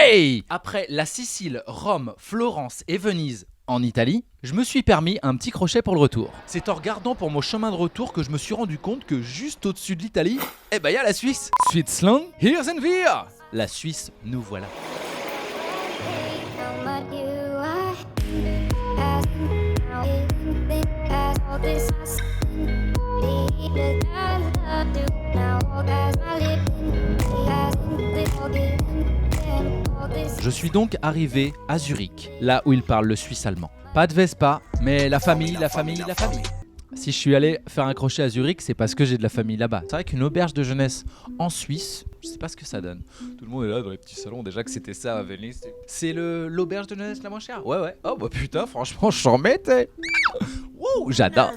Hey! Après la Sicile, Rome, Florence et Venise en Italie, je me suis permis un petit crochet pour le retour. C'est en regardant pour mon chemin de retour que je me suis rendu compte que juste au-dessus de l'Italie, y a la Suisse. Switzerland, here's and here! La Suisse, nous voilà. Je suis donc arrivé à Zurich, là où ils parlent le suisse allemand. Pas de Vespa, mais la famille. Si je suis allé faire un crochet à Zurich, c'est parce que j'ai de la famille là-bas. C'est vrai qu'une auberge de jeunesse en Suisse, je sais pas ce que ça donne. Tout le monde est là dans les petits salons, déjà que c'était ça à Venise. C'est l'auberge de jeunesse la moins chère. Ouais. Oh bah putain, franchement, j'en mettais. Wouh, j'adore.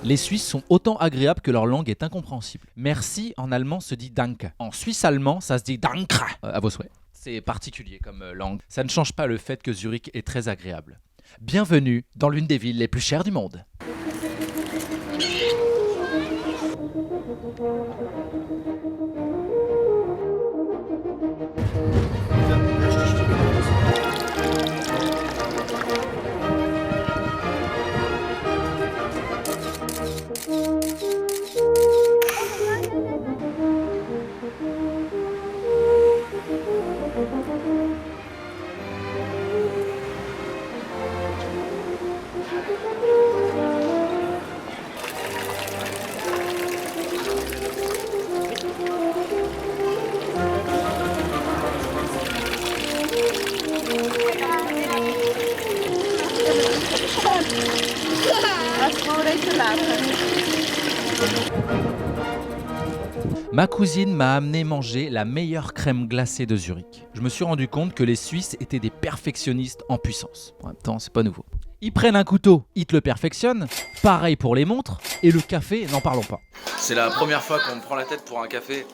Les Suisses sont autant agréables que leur langue est incompréhensible. Merci en allemand se dit danke. En suisse allemand, ça se dit danke. À vos souhaits. C'est particulier comme langue. Ça ne change pas le fait que Zurich est très agréable. Bienvenue dans l'une des villes les plus chères du monde. Ma cousine m'a amené manger la meilleure crème glacée de Zurich. Je me suis rendu compte que les Suisses étaient des perfectionnistes en puissance. En même temps, c'est pas nouveau. Ils prennent un couteau, ils te le perfectionnent. Pareil pour les montres. Et le café, n'en parlons pas. C'est la première fois qu'on me prend la tête pour un café.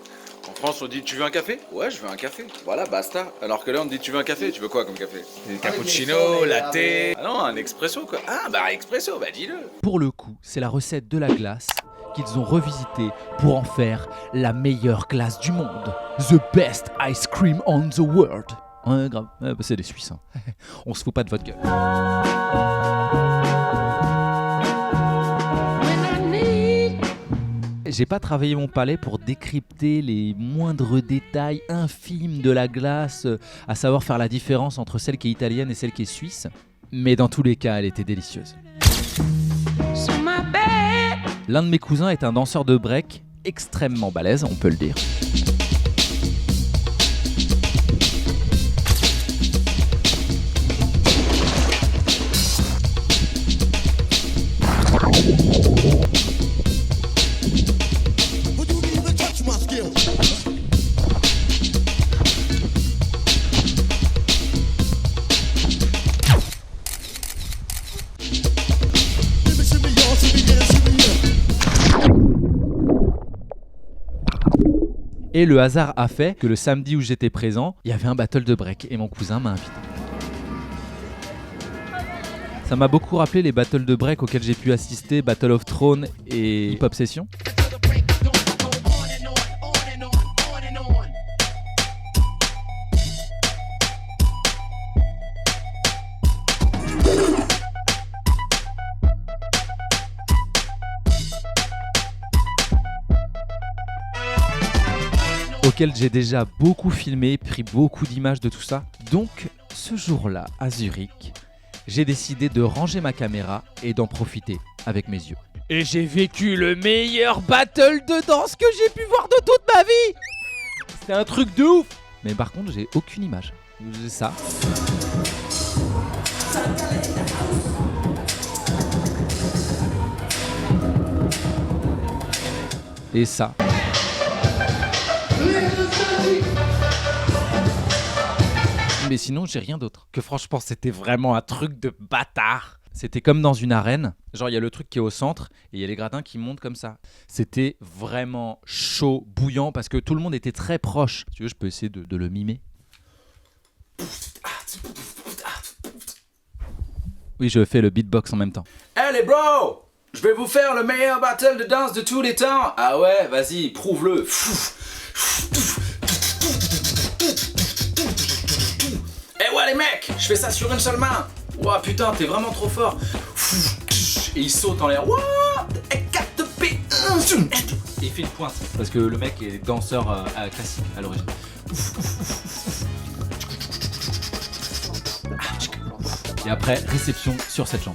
En France, on dit tu veux un café? Ouais, je veux un café. Voilà, basta. Alors que là, on me dit tu veux un café? Tu veux quoi comme café? Cappuccino, latte. Ah non, un expresso quoi. Ah bah expresso, bah dis-le. Pour le coup, c'est la recette de la glace qu'ils ont revisité pour en faire la meilleure glace du monde. The best ice cream on the world. Ouais, grave. C'est des Suisses. Hein. On se fout pas de votre gueule. J'ai pas travaillé mon palais pour décrypter les moindres détails infimes de la glace, à savoir faire la différence entre celle qui est italienne et celle qui est suisse. Mais dans tous les cas, elle était délicieuse. L'un de mes cousins est un danseur de break extrêmement balèze, on peut le dire. Et le hasard a fait que le samedi où j'étais présent, il y avait un battle de break et mon cousin m'a invité. Ça m'a beaucoup rappelé les battles de break auxquels j'ai pu assister, Battle of Thrones et Hip Hop Session. Auquel j'ai déjà beaucoup filmé, pris beaucoup d'images de tout ça. Donc, ce jour-là, à Zurich, j'ai décidé de ranger ma caméra et d'en profiter avec mes yeux. Et j'ai vécu le meilleur battle de danse que j'ai pu voir de toute ma vie. C'était un truc de ouf. Mais par contre, j'ai aucune image. J'ai ça. Et ça. Mais sinon, j'ai rien d'autre. Que franchement, c'était vraiment un truc de bâtard. C'était comme dans une arène. Genre, il y a le truc qui est au centre et il y a les gradins qui montent comme ça. C'était vraiment chaud, bouillant, parce que tout le monde était très proche. Si tu veux, je peux essayer de le mimer. Oui, je fais le beatbox en même temps. Hey les bros, je vais vous faire le meilleur battle de danse de tous les temps. Ah ouais, vas-y, prouve-le. Eh ouais les mecs, je fais ça sur une seule main. Ouah putain, t'es vraiment trop fort. Et il saute en l'air. Ouah, et il fait une pointe. Parce que le mec est danseur classique à l'origine. Et après, réception sur cette jambe.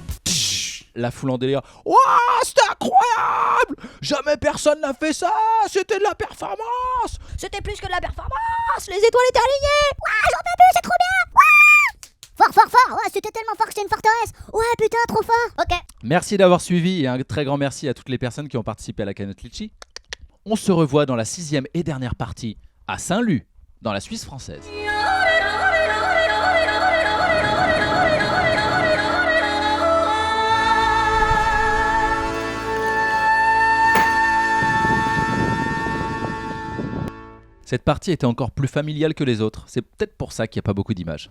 La foule en délire. Waouh, c'était incroyable! Jamais personne n'a fait ça! C'était de la performance! C'était plus que de la performance. Les étoiles étaient alignées. Ouah, j'en peux plus, c'est trop bien. Ouah. Fort. Ouais, c'était tellement fort que c'était une forteresse. Ouais, putain, trop fort. Ok. Merci d'avoir suivi et un très grand merci à toutes les personnes qui ont participé à la cagnotte Litchi. On se revoit dans la 6e et dernière partie à Saint-Lô, dans la Suisse française. Cette partie était encore plus familiale que les autres. C'est peut-être pour ça qu'il n'y a pas beaucoup d'images.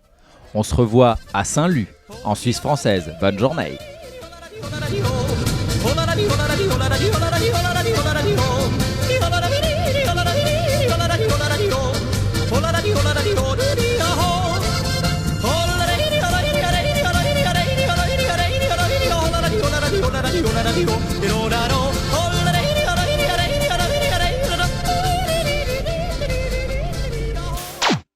On se revoit à Saint-Lô, en Suisse française. Bonne journée.